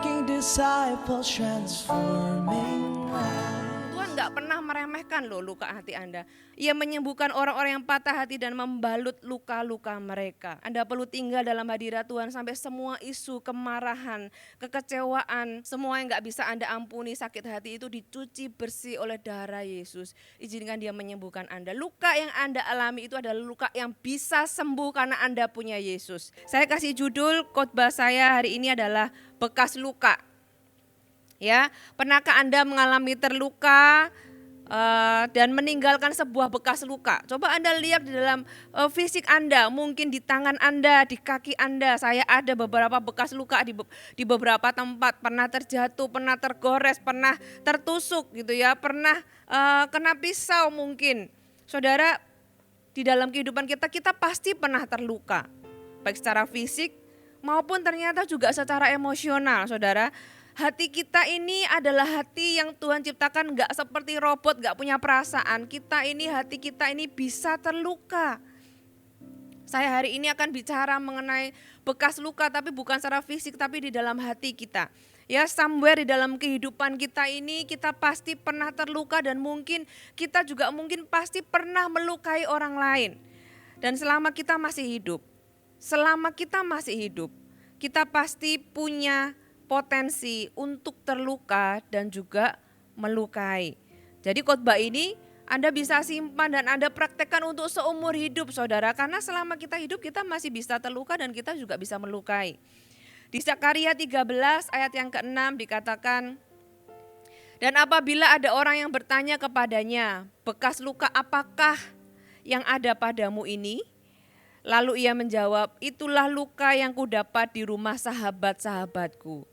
making disciples, transforming lives. Tuhan gak pernah meremehkan loh luka hati Anda. Ia menyembuhkan orang-orang yang patah hati dan membalut luka-luka mereka. Anda perlu tinggal dalam hadirat Tuhan sampai semua isu kemarahan, kekecewaan, semua yang gak bisa Anda ampuni, sakit hati itu dicuci bersih oleh darah Yesus. Izinkan Dia menyembuhkan Anda. Luka yang Anda alami itu adalah luka yang bisa sembuh karena Anda punya Yesus. Saya kasih judul khotbah saya hari ini adalah bekas luka. Ya, pernahkah Anda mengalami terluka dan meninggalkan sebuah bekas luka? Coba Anda lihat di dalam fisik Anda, mungkin di tangan Anda, di kaki Anda. Saya ada beberapa bekas luka di beberapa tempat, pernah terjatuh, pernah tergores, pernah tertusuk gitu ya, pernah kena pisau mungkin. Saudara, di dalam kehidupan kita pasti pernah terluka, baik secara fisik maupun ternyata juga secara emosional, saudara. Hati kita ini adalah hati yang Tuhan ciptakan gak seperti robot, gak punya perasaan. Hati kita ini bisa terluka. Saya hari ini akan bicara mengenai bekas luka, tapi bukan secara fisik, tapi di dalam hati kita. Ya, somewhere di dalam kehidupan kita ini kita pasti pernah terluka dan mungkin kita juga pasti pernah melukai orang lain. Dan selama kita masih hidup, kita pasti punya potensi untuk terluka dan juga melukai. Jadi khotbah ini Anda bisa simpan dan Anda praktekkan untuk seumur hidup, saudara. Karena selama kita hidup kita masih bisa terluka dan kita juga bisa melukai. Di Zakaria 13 ayat yang ke-6 dikatakan, dan apabila ada orang yang bertanya kepadanya, bekas luka apakah yang ada padamu ini? Lalu ia menjawab, itulah luka yang kudapat di rumah sahabat-sahabatku.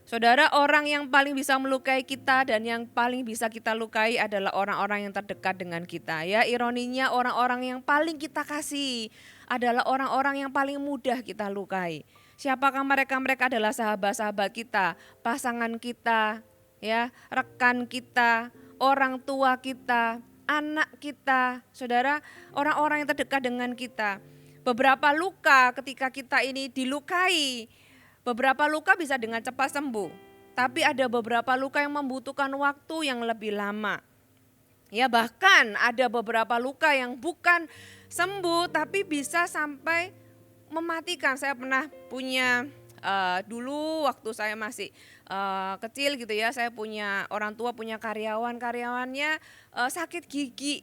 Saudara, orang yang paling bisa melukai kita dan yang paling bisa kita lukai adalah orang-orang yang terdekat dengan kita. Ya, ironinya orang-orang yang paling kita kasih adalah orang-orang yang paling mudah kita lukai. Siapakah mereka? Mereka adalah sahabat-sahabat kita, pasangan kita, ya, rekan kita, orang tua kita, anak kita. Saudara, orang-orang yang terdekat dengan kita. Beberapa luka ketika kita ini dilukai, beberapa luka bisa dengan cepat sembuh, tapi ada beberapa luka yang membutuhkan waktu yang lebih lama. Ya, bahkan ada beberapa luka yang bukan sembuh tapi bisa sampai mematikan. Saya pernah punya dulu waktu saya masih kecil gitu ya, saya punya orang tua punya karyawannya sakit gigi,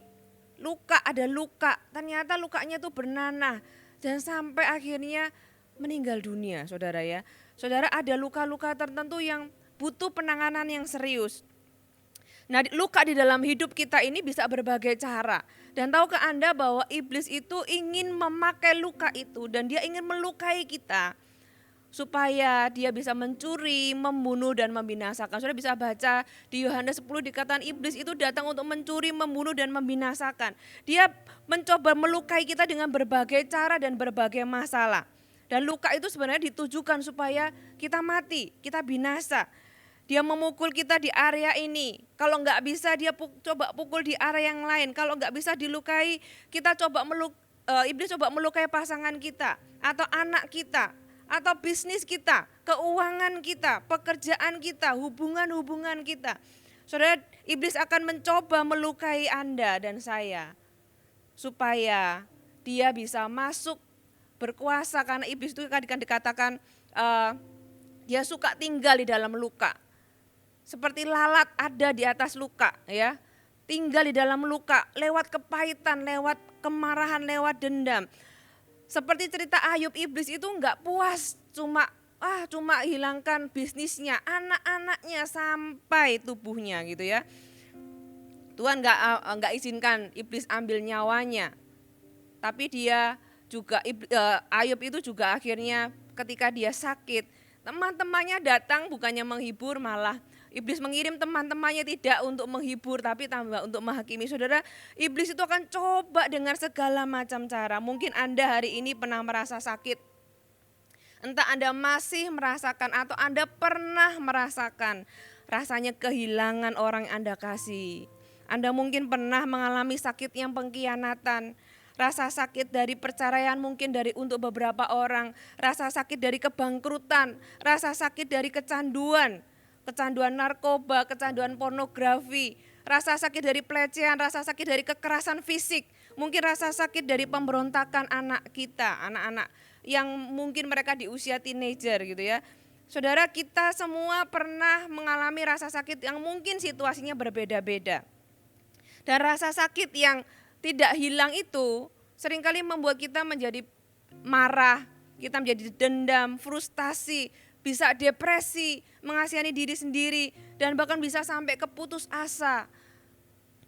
ada luka, ternyata lukanya itu bernanah dan sampai akhirnya meninggal dunia, saudara ya. Saudara, ada luka-luka tertentu yang butuh penanganan yang serius. Nah, luka di dalam hidup kita ini bisa berbagai cara. Dan tahukah Anda bahwa iblis itu ingin memakai luka itu dan dia ingin melukai kita supaya dia bisa mencuri, membunuh dan membinasakan. Saudara bisa baca di Yohanes 10 dikatakan iblis itu datang untuk mencuri, membunuh dan membinasakan. Dia mencoba melukai kita dengan berbagai cara dan berbagai masalah. Dan luka itu sebenarnya ditujukan supaya kita mati, kita binasa. Dia memukul kita di area ini. Kalau enggak bisa dia coba pukul di area yang lain. Kalau enggak bisa dilukai, kita iblis coba melukai pasangan kita atau anak kita atau bisnis kita, keuangan kita, pekerjaan kita, hubungan-hubungan kita. Saudara, iblis akan mencoba melukai Anda dan saya supaya dia bisa masuk berkuasa, karena iblis itu kan dikatakan dia suka tinggal di dalam luka. Seperti lalat ada di atas luka, ya. Tinggal di dalam luka lewat kepahitan, lewat kemarahan, lewat dendam. Seperti cerita Ayub, iblis itu enggak puas cuma hilangkan bisnisnya, anak-anaknya sampai tubuhnya gitu ya. Tuhan enggak izinkan iblis ambil nyawanya. Tapi dia juga Ayub itu juga akhirnya ketika dia sakit, teman-temannya datang bukannya menghibur, malah iblis mengirim teman-temannya tidak untuk menghibur tapi tambah untuk menghakimi. Saudara, iblis itu akan coba dengan segala macam cara. Mungkin Anda hari ini pernah merasa sakit. Entah Anda masih merasakan atau Anda pernah merasakan rasanya kehilangan orang yang Anda kasih. Anda mungkin pernah mengalami sakit yang pengkhianatan. rasa sakit dari perceraian mungkin dari untuk beberapa orang, rasa sakit dari kebangkrutan, rasa sakit dari kecanduan narkoba, kecanduan pornografi, rasa sakit dari pelecehan, rasa sakit dari kekerasan fisik, mungkin rasa sakit dari pemberontakan anak kita, anak-anak yang mungkin mereka di usia teenager gitu ya. Saudara, kita semua pernah mengalami rasa sakit yang mungkin situasinya berbeda-beda. Dan rasa sakit yang tidak hilang itu seringkali membuat kita menjadi marah, kita menjadi dendam, frustasi, bisa depresi, mengasihani diri sendiri, dan bahkan bisa sampai ke putus asa.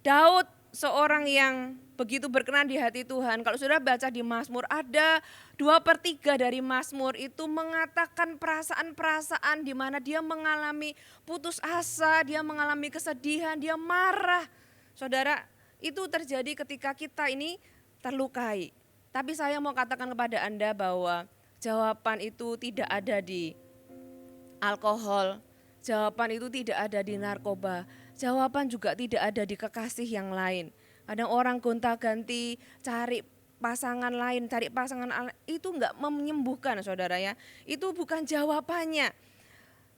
Daud seorang yang begitu berkenan di hati Tuhan. Kalau sudah baca di Mazmur, ada 2/3 dari Mazmur itu mengatakan perasaan-perasaan di mana dia mengalami putus asa, dia mengalami kesedihan, dia marah. Saudara, itu terjadi ketika kita ini terlukai. Tapi saya mau katakan kepada Anda bahwa jawaban itu tidak ada di alkohol, jawaban itu tidak ada di narkoba, jawaban juga tidak ada di kekasih yang lain. Kadang orang gonta-ganti cari pasangan lain, itu enggak menyembuhkan saudara ya. Itu bukan jawabannya.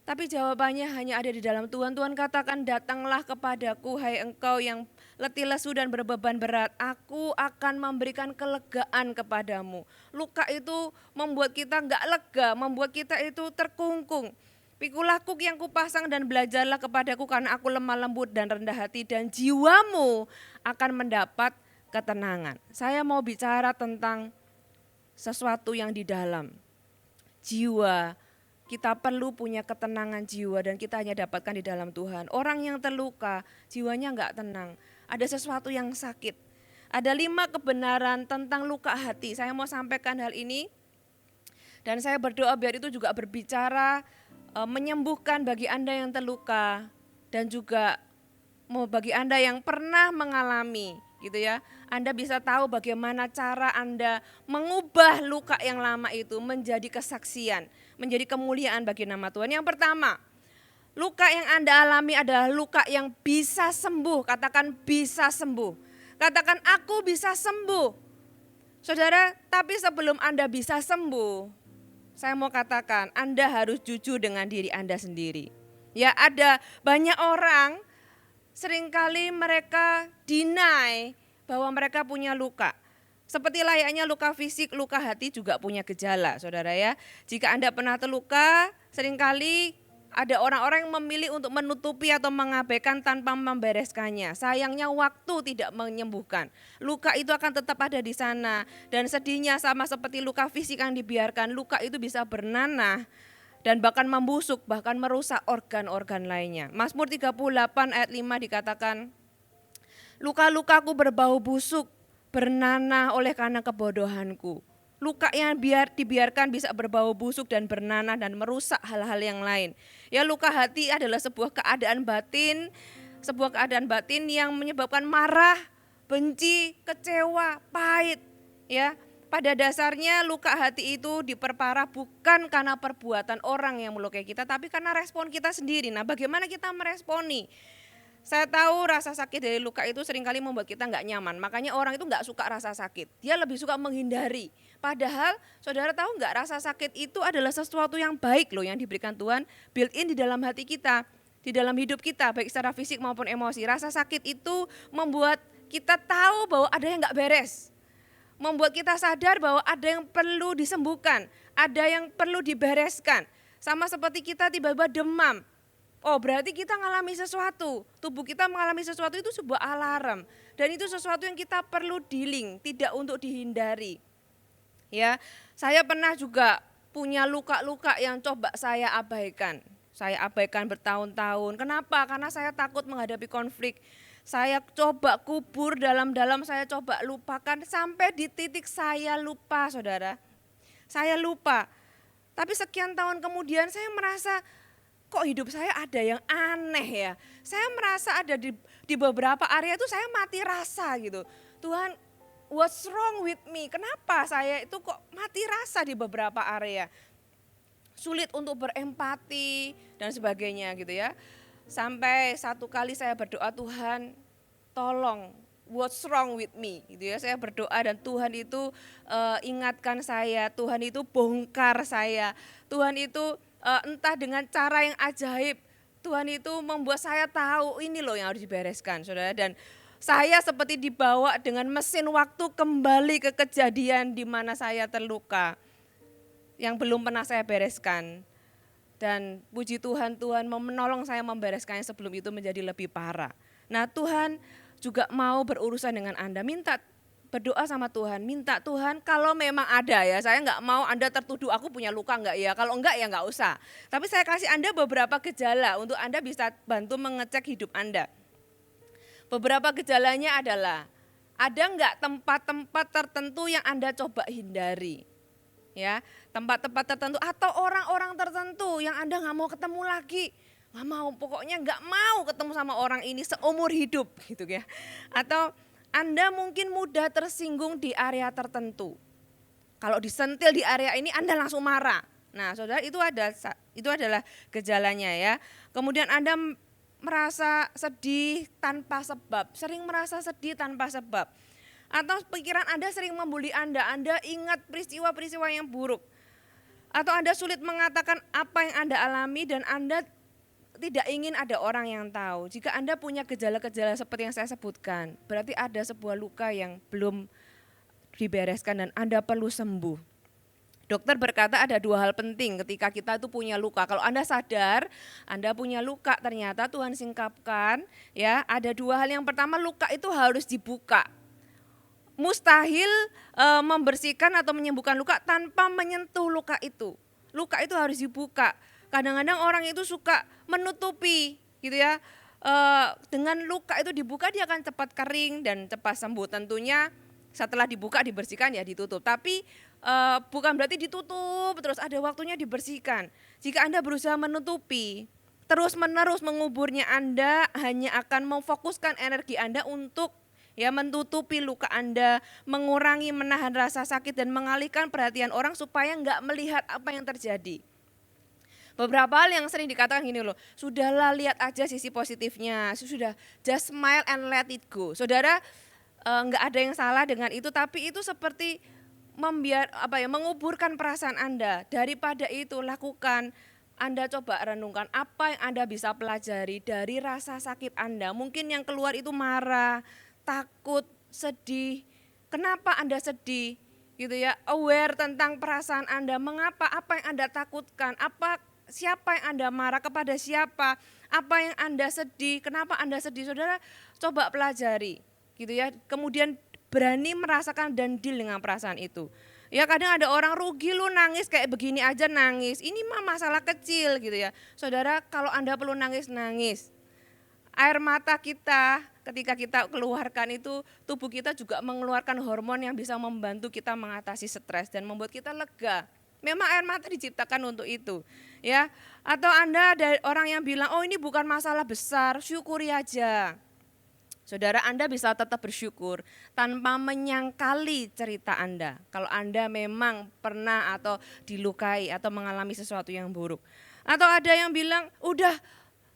Tapi jawabannya hanya ada di dalam Tuhan. Tuhan katakan, datanglah kepadaku hai engkau yang letih lesu dan berbeban berat. Aku akan memberikan kelegaan kepadamu. Luka itu membuat kita enggak lega, membuat kita itu terkungkung. Pikulah kuk yang kupasang dan belajarlah kepadaku karena aku lemah lembut dan rendah hati dan jiwamu akan mendapat ketenangan. Saya mau bicara tentang sesuatu yang di dalam jiwa. Kita perlu punya ketenangan jiwa dan kita hanya dapatkan di dalam Tuhan. Orang yang terluka, jiwanya enggak tenang. Ada sesuatu yang sakit. Ada 5 kebenaran tentang luka hati. Saya mau sampaikan hal ini dan saya berdoa biar itu juga berbicara menyembuhkan bagi Anda yang terluka dan juga mau bagi Anda yang pernah mengalami gitu ya. Anda bisa tahu bagaimana cara Anda mengubah luka yang lama itu menjadi kesaksian, menjadi kemuliaan bagi nama Tuhan. Yang pertama, luka yang Anda alami adalah luka yang bisa sembuh. Katakan bisa sembuh. Katakan aku bisa sembuh. Saudara, tapi sebelum Anda bisa sembuh, saya mau katakan Anda harus jujur dengan diri Anda sendiri. Ya, ada banyak orang seringkali mereka deny bahwa mereka punya luka. Seperti layaknya luka fisik, luka hati juga punya gejala, saudara ya. Jika Anda pernah terluka, seringkali ada orang-orang yang memilih untuk menutupi atau mengabaikan tanpa membereskannya. Sayangnya waktu tidak menyembuhkan. Luka itu akan tetap ada di sana. Dan sedihnya sama seperti luka fisik yang dibiarkan, luka itu bisa bernanah dan bahkan membusuk, bahkan merusak organ-organ lainnya. Mazmur 38 ayat 5 dikatakan, luka-lukaku berbau busuk, bernanah oleh karena kebodohanku. Luka yang dibiarkan bisa berbau busuk dan bernanah dan merusak hal-hal yang lain. Ya, luka hati adalah sebuah keadaan batin yang menyebabkan marah, benci, kecewa, pahit. Ya, pada dasarnya luka hati itu diperparah bukan karena perbuatan orang yang melukai kita, tapi karena respon kita sendiri. Nah, bagaimana kita meresponi? Saya tahu rasa sakit dari luka itu seringkali membuat kita nggak nyaman. Makanya orang itu nggak suka rasa sakit. Dia lebih suka menghindari. Padahal saudara tahu nggak, rasa sakit itu adalah sesuatu yang baik loh yang diberikan Tuhan, built in di dalam hati kita, di dalam hidup kita, baik secara fisik maupun emosi. Rasa sakit itu membuat kita tahu bahwa ada yang nggak beres. Membuat kita sadar bahwa ada yang perlu disembuhkan, ada yang perlu dibereskan. Sama seperti kita tiba-tiba demam. Oh, berarti kita mengalami sesuatu, tubuh kita mengalami sesuatu, itu sebuah alarm. Dan itu sesuatu yang kita perlu dealing, tidak untuk dihindari. Ya, saya pernah juga punya luka-luka yang coba saya abaikan. Saya abaikan bertahun-tahun. Kenapa? Karena saya takut menghadapi konflik. Saya coba kubur dalam-dalam, saya coba lupakan sampai di titik saya lupa, saudara. Saya lupa. Tapi sekian tahun kemudian saya merasa, kok hidup saya ada yang aneh ya. Saya merasa ada di beberapa area itu saya mati rasa gitu. Tuhan, what's wrong with me? Kenapa saya itu kok mati rasa di beberapa area? Sulit untuk berempati dan sebagainya gitu ya. Sampai satu kali saya berdoa, Tuhan tolong what's wrong with me gitu ya. Saya berdoa dan Tuhan itu ingatkan saya, Tuhan itu bongkar saya, Tuhan itu entah dengan cara yang ajaib, Tuhan itu membuat saya tahu ini loh yang harus dibereskan, saudara. Dan saya seperti dibawa dengan mesin waktu kembali ke kejadian di mana saya terluka yang belum pernah saya bereskan. Dan puji Tuhan, Tuhan mau menolong saya membereskannya sebelum itu menjadi lebih parah. Nah, Tuhan juga mau berurusan dengan Anda. Berdoa sama Tuhan, minta Tuhan kalau memang ada ya, saya nggak mau Anda tertuduh aku punya luka enggak ya, kalau enggak ya enggak usah. Tapi saya kasih Anda beberapa gejala untuk Anda bisa bantu mengecek hidup Anda. Beberapa gejalanya adalah, ada enggak tempat-tempat tertentu yang Anda coba hindari? Ya, tempat-tempat tertentu atau orang-orang tertentu yang Anda nggak mau ketemu lagi. Nggak mau, pokoknya nggak mau ketemu sama orang ini seumur hidup gitu ya. Atau Anda mungkin mudah tersinggung di area tertentu. Kalau disentil di area ini Anda langsung marah. Nah, saudara, itu adalah gejalanya ya. Kemudian Anda merasa sedih tanpa sebab, sering merasa sedih tanpa sebab. Atau pikiran Anda sering membuli Anda ingat peristiwa-peristiwa yang buruk. Atau Anda sulit mengatakan apa yang Anda alami dan Anda tidak ingin ada orang yang tahu. Jika Anda punya gejala-gejala seperti yang saya sebutkan, berarti ada sebuah luka yang belum dibereskan dan Anda perlu sembuh. Dokter berkata ada 2 hal penting ketika kita itu punya luka. Kalau Anda sadar Anda punya luka, ternyata Tuhan singkapkan ya, ada 2 hal. Yang pertama, luka itu harus dibuka. Mustahil membersihkan atau menyembuhkan luka tanpa menyentuh luka itu. Luka itu harus dibuka. Kadang-kadang orang itu suka menutupi gitu ya. Dengan luka itu dibuka dia akan cepat kering dan cepat sembuh. Tentunya setelah dibuka dibersihkan ya ditutup. Tapi bukan berarti ditutup terus, ada waktunya dibersihkan. Jika Anda berusaha menutupi, terus-menerus menguburnya, Anda hanya akan memfokuskan energi Anda untuk ya menutupi luka Anda, mengurangi menahan rasa sakit dan mengalihkan perhatian orang supaya enggak melihat apa yang terjadi. Beberapa hal yang sering dikatakan gini loh, sudahlah lihat aja sisi positifnya, sudah just smile and let it go. Saudara, enggak ada yang salah dengan itu, tapi itu seperti menguburkan perasaan Anda. Daripada itu lakukan, Anda coba renungkan apa yang Anda bisa pelajari dari rasa sakit Anda. Mungkin yang keluar itu marah, takut, sedih. Kenapa Anda sedih? Gitu ya, aware tentang perasaan Anda, mengapa, apa yang Anda takutkan, siapa yang Anda marah, kepada siapa, apa yang Anda sedih, kenapa Anda sedih. Saudara, coba pelajari gitu ya. Kemudian berani merasakan dan deal dengan perasaan itu. Ya, kadang ada orang rugi, lu nangis kayak begini aja nangis. Ini mah masalah kecil gitu ya. Saudara, kalau Anda perlu nangis, nangis. Air mata kita ketika kita keluarkan itu, tubuh kita juga mengeluarkan hormon yang bisa membantu kita mengatasi stres dan membuat kita lega. Memang air mata diciptakan untuk itu, ya. Atau Anda ada orang yang bilang, oh ini bukan masalah besar, syukuri aja. Saudara, Anda bisa tetap bersyukur tanpa menyangkali cerita Anda. Kalau Anda memang pernah atau dilukai atau mengalami sesuatu yang buruk. Atau ada yang bilang, udah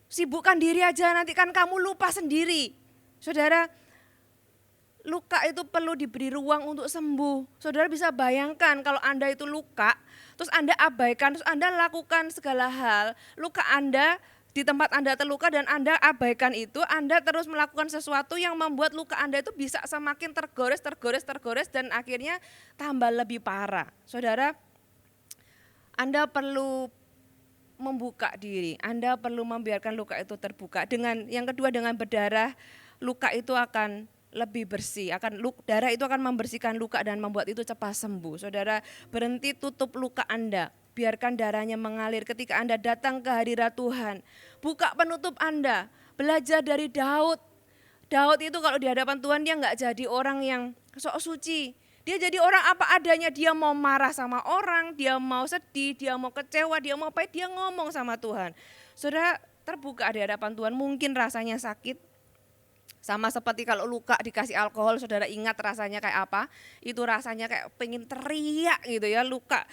sibukkan diri aja, nanti kan kamu lupa sendiri. Saudara, luka itu perlu diberi ruang untuk sembuh. Saudara bisa bayangkan kalau Anda itu luka, terus Anda abaikan, terus Anda lakukan segala hal. Luka Anda di tempat Anda terluka dan Anda abaikan itu, Anda terus melakukan sesuatu yang membuat luka Anda itu bisa semakin tergores dan akhirnya tambah lebih parah. Saudara, Anda perlu membuka diri, Anda perlu membiarkan luka itu terbuka. Yang kedua, dengan berdarah, luka itu akan lebih bersih, darah itu akan membersihkan luka dan membuat itu cepat sembuh. Saudara, berhenti tutup luka Anda. Biarkan darahnya mengalir ketika Anda datang ke hadirat Tuhan. Buka penutup Anda, belajar dari Daud. Daud itu kalau di hadapan Tuhan dia enggak jadi orang yang sok suci. Dia jadi orang apa adanya, dia mau marah sama orang, dia mau sedih, dia mau kecewa, dia mau apa, dia ngomong sama Tuhan. Saudara, terbuka di hadapan Tuhan, mungkin rasanya sakit. Sama seperti kalau luka dikasih alkohol, saudara ingat rasanya kayak apa? Itu rasanya kayak pengen teriak gitu ya, luka.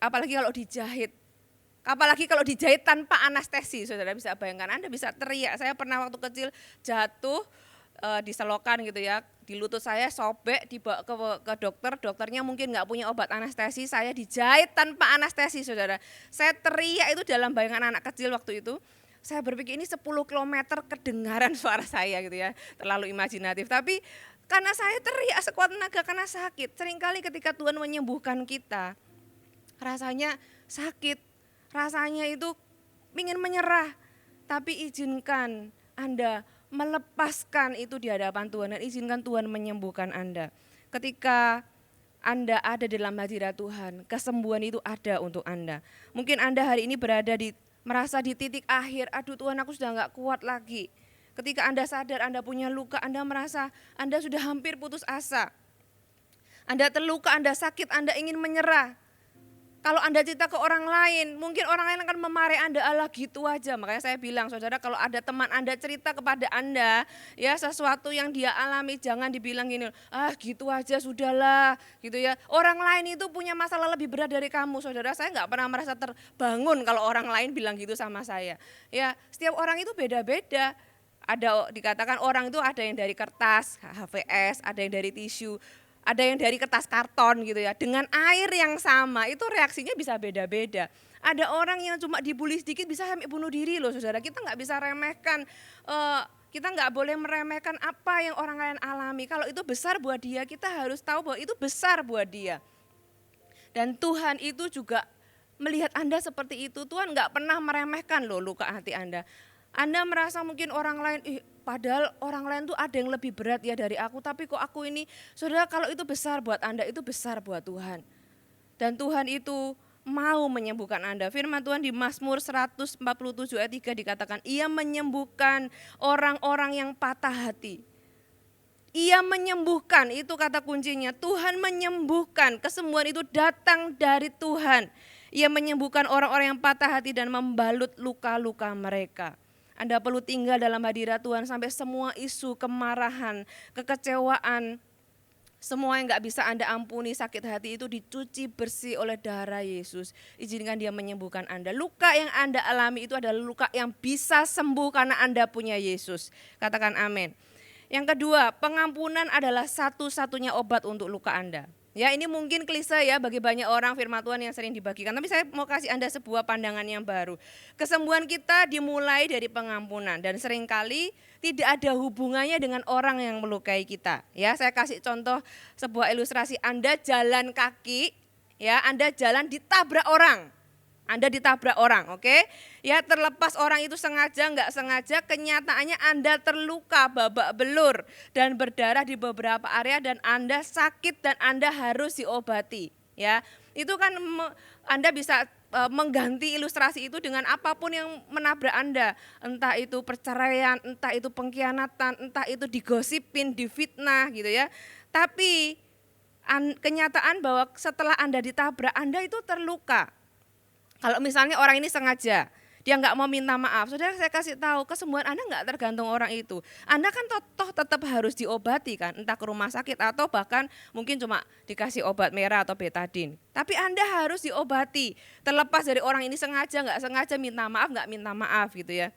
Apalagi kalau dijahit. Apalagi kalau dijahit tanpa anestesi, saudara bisa bayangkan, Anda bisa teriak. Saya pernah waktu kecil jatuh, diselokan gitu ya, di lutut saya sobek, dibawa ke dokter, dokternya mungkin nggak punya obat anestesi, saya dijahit tanpa anestesi saudara. Saya teriak itu dalam bayangan anak kecil waktu itu. Saya berpikir ini 10 kilometer kedengaran suara saya gitu ya, terlalu imajinatif. Tapi karena saya teriak sekuat tenaga karena sakit, seringkali ketika Tuhan menyembuhkan kita, rasanya sakit, rasanya itu ingin menyerah. Tapi izinkan Anda melepaskan itu di hadapan Tuhan dan izinkan Tuhan menyembuhkan Anda. Ketika Anda ada dalam hadirat Tuhan, kesembuhan itu ada untuk Anda. Mungkin Anda hari ini merasa di titik akhir, aduh Tuhan aku sudah enggak kuat lagi. Ketika Anda sadar Anda punya luka, Anda merasa Anda sudah hampir putus asa. Anda terluka, Anda sakit, Anda ingin menyerah. Kalau Anda cerita ke orang lain, mungkin orang lain akan memarahi Anda, alah gitu aja. Makanya saya bilang, saudara, kalau ada teman Anda cerita kepada Anda, ya sesuatu yang dia alami, jangan dibilang gini, ah gitu aja sudahlah, gitu ya. Orang lain itu punya masalah lebih berat dari kamu, saudara. Saya nggak pernah merasa terbangun kalau orang lain bilang gitu sama saya. Ya, setiap orang itu beda-beda. Ada dikatakan orang itu ada yang dari kertas, HVS, ada yang dari tisu, ada yang dari kertas karton gitu ya. Dengan air yang sama itu reaksinya bisa beda-beda. Ada orang yang cuma dibully sedikit bisa sampai bunuh diri loh saudara. Kita nggak bisa remehkan, kita nggak boleh meremehkan apa yang orang lain alami. Kalau itu besar buat dia, kita harus tahu bahwa itu besar buat dia. Dan Tuhan itu juga melihat Anda seperti itu. Tuhan nggak pernah meremehkan loh luka hati Anda. Anda merasa mungkin orang lain, padahal orang lain tuh ada yang lebih berat ya dari aku, tapi kok aku ini, saudara kalau itu besar buat Anda, itu besar buat Tuhan. Dan Tuhan itu mau menyembuhkan Anda. Firman Tuhan di Mazmur 147 ayat 3 dikatakan, Ia menyembuhkan orang-orang yang patah hati. Ia menyembuhkan, itu kata kuncinya. Tuhan menyembuhkan, kesembuhan itu datang dari Tuhan. Ia menyembuhkan orang-orang yang patah hati dan membalut luka-luka mereka. Anda perlu tinggal dalam hadirat Tuhan sampai semua isu kemarahan, kekecewaan, semua yang gak bisa Anda ampuni, sakit hati itu dicuci bersih oleh darah Yesus. Izinkan Dia menyembuhkan Anda. Luka yang Anda alami itu adalah luka yang bisa sembuh karena Anda punya Yesus. Katakan amin. Yang kedua, pengampunan adalah satu-satunya obat untuk luka Anda. Ya, ini mungkin klise ya bagi banyak orang firman Tuhan yang sering dibagikan. Tapi saya mau kasih Anda sebuah pandangan yang baru. Kesembuhan kita dimulai dari pengampunan dan seringkali tidak ada hubungannya dengan orang yang melukai kita. Ya, saya kasih contoh sebuah ilustrasi. Anda jalan kaki, ya, Anda jalan ditabrak orang. Anda ditabrak orang, oke? Ya, terlepas orang itu sengaja nggak sengaja, kenyataannya Anda terluka babak belur dan berdarah di beberapa area dan Anda sakit dan Anda harus diobati. Ya, itu kan Anda bisa mengganti ilustrasi itu dengan apapun yang menabrak Anda, entah itu perceraian, entah itu pengkhianatan, entah itu digosipin, difitnah gitu ya. Tapi kenyataan bahwa setelah Anda ditabrak, Anda itu terluka. Kalau misalnya orang ini sengaja, dia nggak mau minta maaf, saudara saya kasih tahu kesembuhan Anda nggak tergantung orang itu. Anda kan toh tetap harus diobati kan, entah ke rumah sakit atau bahkan mungkin cuma dikasih obat merah atau betadin. Tapi Anda harus diobati, terlepas dari orang ini sengaja nggak sengaja, minta maaf nggak minta maaf gitu ya.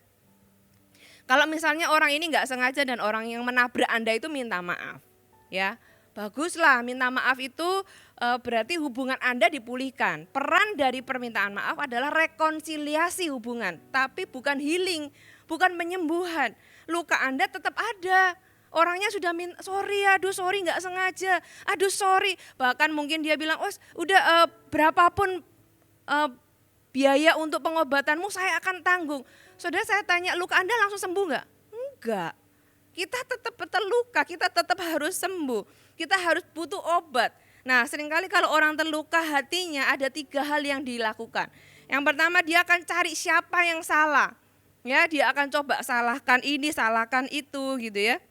Kalau misalnya orang ini nggak sengaja dan orang yang menabrak Anda itu minta maaf, ya. Baguslah, minta maaf itu berarti hubungan Anda dipulihkan. Peran dari permintaan maaf adalah rekonsiliasi hubungan, tapi bukan healing, bukan penyembuhan. Luka Anda tetap ada. Orangnya sudah sorry, aduh sorry nggak sengaja, aduh sorry. Bahkan mungkin dia bilang, udah berapapun biaya untuk pengobatanmu saya akan tanggung. Saudara saya tanya, luka Anda langsung sembuh nggak? Enggak. Kita tetap terluka, kita tetap harus sembuh. Kita harus butuh obat. Nah, seringkali kalau orang terluka hatinya ada 3 hal yang dilakukan. Yang pertama, dia akan cari siapa yang salah. Ya, dia akan coba salahkan ini, salahkan itu gitu ya.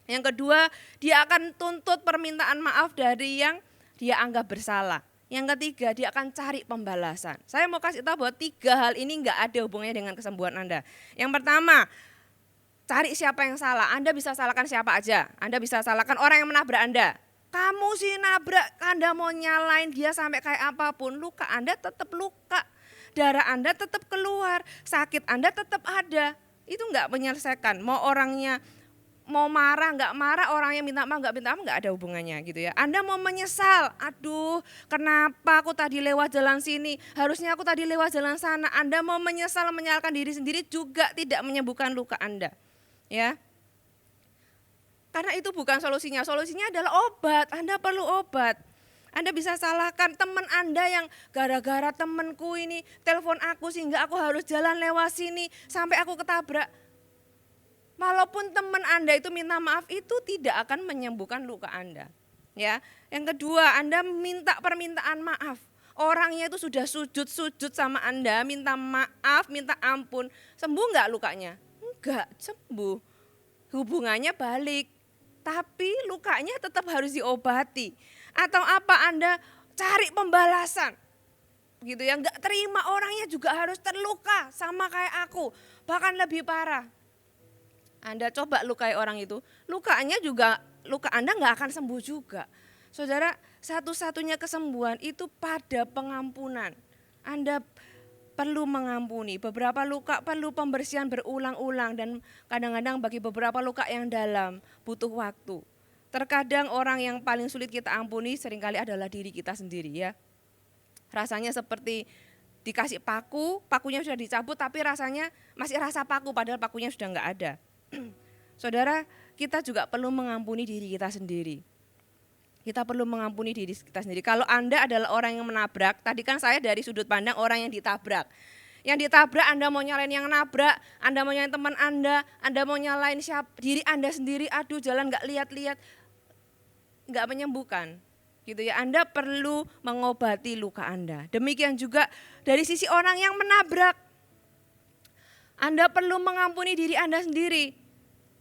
Yang kedua, dia akan tuntut permintaan maaf dari yang dia anggap bersalah. Yang ketiga, dia akan cari pembalasan. Saya mau kasih tahu bahwa 3 hal ini enggak ada hubungannya dengan kesembuhan Anda. Yang pertama, cari siapa yang salah. Anda bisa salahkan siapa aja. Anda bisa salahkan orang yang menabrak Anda. Kamu sih nabrak, Anda mau nyalain dia sampai kayak apapun. Luka Anda tetap luka. Darah Anda tetap keluar. Sakit Anda tetap ada. Itu enggak menyelesaikan. Mau orangnya mau marah, nggak marah, orang yang minta maaf, nggak ada hubungannya gitu ya. Anda mau menyesal, aduh kenapa aku tadi lewat jalan sini, harusnya aku tadi lewat jalan sana. Anda mau menyesal, menyalahkan diri sendiri juga tidak menyembuhkan luka Anda. Ya, karena itu bukan solusinya adalah obat, Anda perlu obat. Anda bisa salahkan teman Anda yang gara-gara temanku ini telepon aku sehingga aku harus jalan lewat sini sampai aku ketabrak. Walaupun teman Anda itu minta maaf itu tidak akan menyembuhkan luka Anda. Ya. Yang kedua, Anda minta permintaan maaf. Orangnya itu sudah sujud sama Anda, minta maaf, minta ampun. Sembuh enggak lukanya? Enggak, sembuh. Hubungannya balik. Tapi lukanya tetap harus diobati. Atau apa Anda cari pembalasan. Gitu ya, enggak terima, orangnya juga harus terluka sama kayak aku. Bahkan lebih parah. Anda coba lukai orang itu, luka Anda nggak akan sembuh juga. Saudara, satu-satunya kesembuhan itu pada pengampunan. Anda perlu mengampuni, beberapa luka perlu pembersihan berulang-ulang dan kadang-kadang bagi beberapa luka yang dalam butuh waktu. Terkadang orang yang paling sulit kita ampuni seringkali adalah diri kita sendiri ya. Rasanya seperti dikasih paku, pakunya sudah dicabut tapi rasanya masih rasa paku padahal pakunya sudah nggak ada. Saudara, kita juga perlu mengampuni diri kita sendiri. Kita perlu mengampuni diri kita sendiri. Kalau Anda adalah orang yang menabrak, tadi kan saya dari sudut pandang orang yang ditabrak. Yang ditabrak Anda mau nyalain yang nabrak, Anda mau nyalain teman Anda mau nyalain diri Anda sendiri, aduh jalan gak lihat-lihat, gak menyembuhkan. Gitu ya, Anda perlu mengobati luka Anda. Demikian juga dari sisi orang yang menabrak. Anda perlu mengampuni diri Anda sendiri.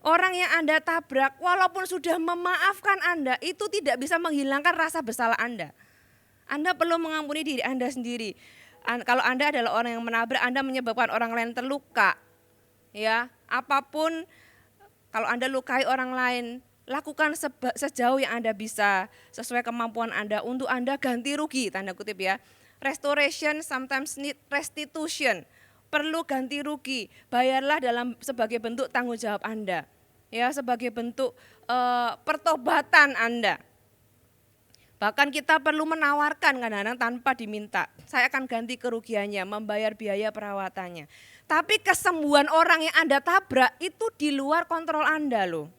Orang yang Anda tabrak walaupun sudah memaafkan Anda itu tidak bisa menghilangkan rasa bersalah Anda. Anda perlu mengampuni diri Anda sendiri. Kalau Anda adalah orang yang menabrak, Anda menyebabkan orang lain terluka. Ya, apapun kalau Anda lukai orang lain, lakukan sejauh yang Anda bisa sesuai kemampuan Anda untuk Anda ganti rugi, tanda kutip ya. Restoration sometimes need restitution. Perlu ganti rugi, bayarlah sebagai bentuk tanggung jawab Anda, ya sebagai bentuk pertobatan Anda. Bahkan kita perlu menawarkan kadang-kadang tanpa diminta, saya akan ganti kerugiannya, membayar biaya perawatannya. Tapi kesembuhan orang yang Anda tabrak itu di luar kontrol Anda loh.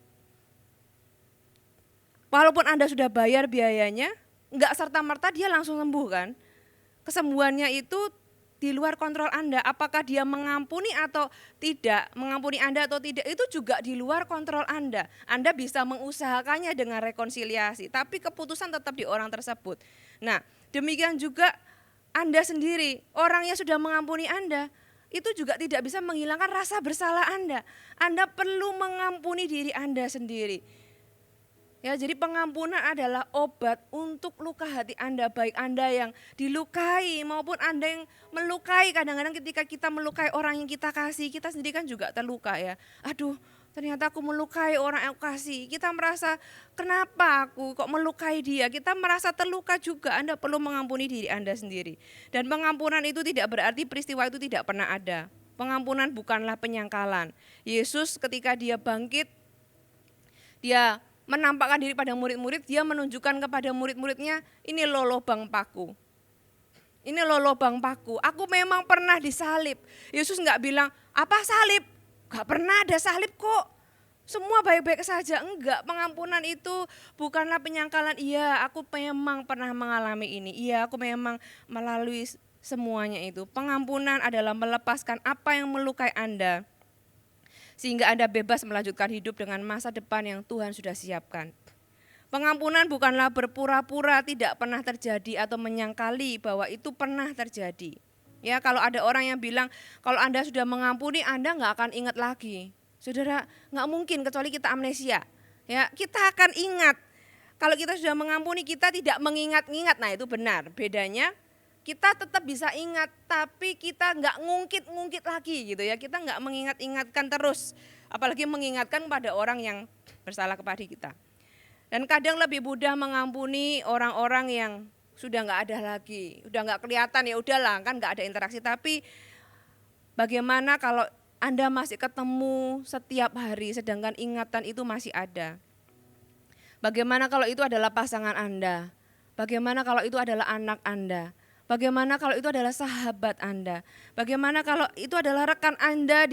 Walaupun Anda sudah bayar biayanya, enggak serta-merta dia langsung sembuh kan. Kesembuhannya itu di luar kontrol Anda, apakah dia mengampuni atau tidak, mengampuni Anda atau tidak, itu juga di luar kontrol Anda. Anda bisa mengusahakannya dengan rekonsiliasi, tapi keputusan tetap di orang tersebut. Nah, demikian juga Anda sendiri, orang yang sudah mengampuni Anda, itu juga tidak bisa menghilangkan rasa bersalah Anda. Anda perlu mengampuni diri Anda sendiri. Ya, jadi pengampunan adalah obat untuk luka hati Anda, baik Anda yang dilukai maupun Anda yang melukai. Kadang-kadang ketika kita melukai orang yang kita kasih, kita sendiri kan juga terluka ya. Aduh, ternyata aku melukai orang yang aku kasih. Kita merasa, kenapa aku kok melukai dia? Kita merasa terluka juga. Anda perlu mengampuni diri Anda sendiri. Dan pengampunan itu tidak berarti peristiwa itu tidak pernah ada. Pengampunan bukanlah penyangkalan. Yesus ketika dia bangkit, dia menampakkan diri pada murid-murid, dia menunjukkan kepada murid-muridnya, ini loh lubang paku. Ini loh lubang paku, aku memang pernah disalib. Yesus enggak bilang, apa salib? Enggak pernah ada salib kok. Semua baik-baik saja, enggak. Pengampunan itu bukanlah penyangkalan, iya aku memang pernah mengalami ini, iya aku memang melalui semuanya itu. Pengampunan adalah melepaskan apa yang melukai Anda, sehingga Anda bebas melanjutkan hidup dengan masa depan yang Tuhan sudah siapkan. Pengampunan bukanlah berpura-pura tidak pernah terjadi atau menyangkali bahwa itu pernah terjadi. Ya, kalau ada orang yang bilang kalau Anda sudah mengampuni Anda nggak akan ingat lagi. Saudara, nggak mungkin kecuali kita amnesia. Ya, kita akan ingat. Kalau kita sudah mengampuni kita tidak mengingat-ingat. Nah, itu benar. Bedanya kita tetap bisa ingat, tapi kita nggak ngungkit-ngungkit lagi gitu ya. Kita nggak mengingat-ingatkan terus, apalagi mengingatkan pada orang yang bersalah kepada kita. Dan kadang lebih mudah mengampuni orang-orang yang sudah nggak ada lagi, udah nggak kelihatan, ya udahlah kan nggak ada interaksi. Tapi bagaimana kalau Anda masih ketemu setiap hari sedangkan ingatan itu masih ada. Bagaimana kalau itu adalah pasangan Anda? Bagaimana kalau itu adalah anak Anda? Bagaimana kalau itu adalah sahabat Anda? Bagaimana kalau itu adalah rekan Anda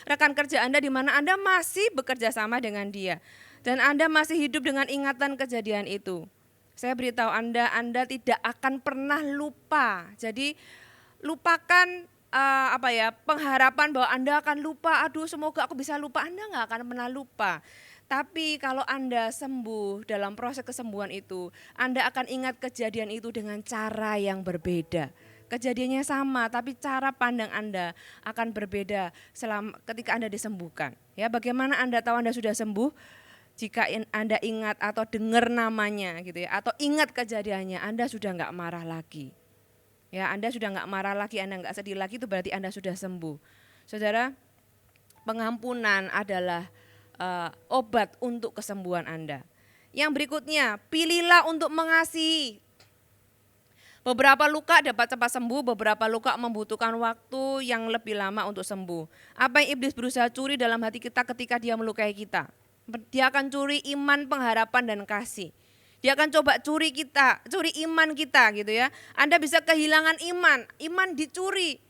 rekan kerja Anda di mana Anda masih bekerja sama dengan dia dan Anda masih hidup dengan ingatan kejadian itu? Saya beritahu Anda tidak akan pernah lupa. Jadi lupakan pengharapan bahwa Anda akan lupa. Aduh, semoga aku bisa lupa. Anda nggak akan pernah lupa. Tapi kalau Anda sembuh dalam proses kesembuhan itu, Anda akan ingat kejadian itu dengan cara yang berbeda. Kejadiannya sama, tapi cara pandang Anda akan berbeda ketika Anda disembuhkan. Ya, bagaimana Anda tahu Anda sudah sembuh? Jika Anda ingat atau dengar namanya gitu ya, atau ingat kejadiannya, Anda sudah nggak marah lagi. Ya, Anda sudah nggak marah lagi, Anda nggak sedih lagi, itu berarti Anda sudah sembuh. Saudara, pengampunan adalah obat untuk kesembuhan Anda. Yang berikutnya, pilihlah untuk mengasihi. Beberapa luka dapat cepat sembuh, beberapa luka membutuhkan waktu yang lebih lama untuk sembuh. Apa yang iblis berusaha curi dalam hati kita ketika dia melukai kita? Dia akan curi iman, pengharapan, dan kasih. Dia akan coba curi iman kita gitu ya. Anda bisa kehilangan iman dicuri.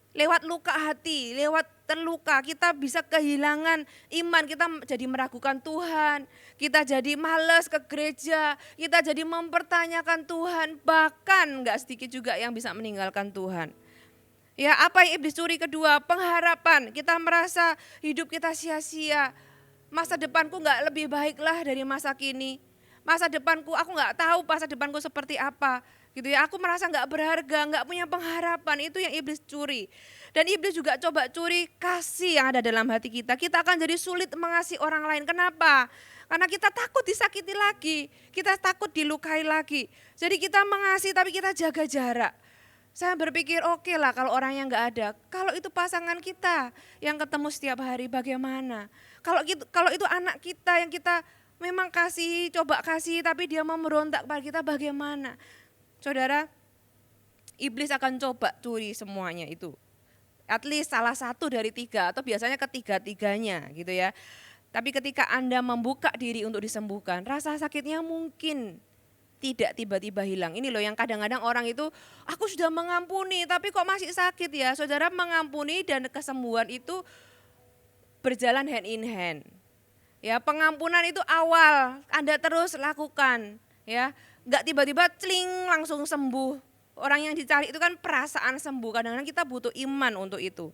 Lewat luka hati, lewat terluka, kita bisa kehilangan iman, kita jadi meragukan Tuhan, kita jadi malas ke gereja, kita jadi mempertanyakan Tuhan, bahkan gak sedikit juga yang bisa meninggalkan Tuhan. Ya, apa yang iblis curi kedua? Pengharapan, kita merasa hidup kita sia-sia, masa depanku gak lebih baiklah dari masa kini, masa depanku, aku gak tahu masa depanku seperti apa. Gitu ya, aku merasa nggak berharga, nggak punya pengharapan, itu yang iblis curi. Dan iblis juga coba curi kasih yang ada dalam hati kita. Kita akan jadi sulit mengasihi orang lain. Kenapa? Karena kita takut disakiti lagi, kita takut dilukai lagi. Jadi kita mengasihi tapi kita jaga jarak. Saya berpikir oke lah kalau orang yang nggak ada. Kalau itu pasangan kita yang ketemu setiap hari, bagaimana? Kalau itu anak kita yang kita memang coba kasih tapi dia memberontak pada kita, bagaimana? Saudara, iblis akan coba curi semuanya itu. At least salah satu dari tiga atau biasanya ketiga-tiganya gitu ya. Tapi ketika Anda membuka diri untuk disembuhkan, rasa sakitnya mungkin tidak tiba-tiba hilang. Ini loh yang kadang-kadang orang itu, aku sudah mengampuni tapi kok masih sakit ya. Saudara, mengampuni dan kesembuhan itu berjalan hand in hand. Ya, pengampunan itu awal, Anda terus lakukan ya. Enggak tiba-tiba celing langsung sembuh. Orang yang dicari itu kan perasaan sembuh. Kadang-kadang kita butuh iman untuk itu.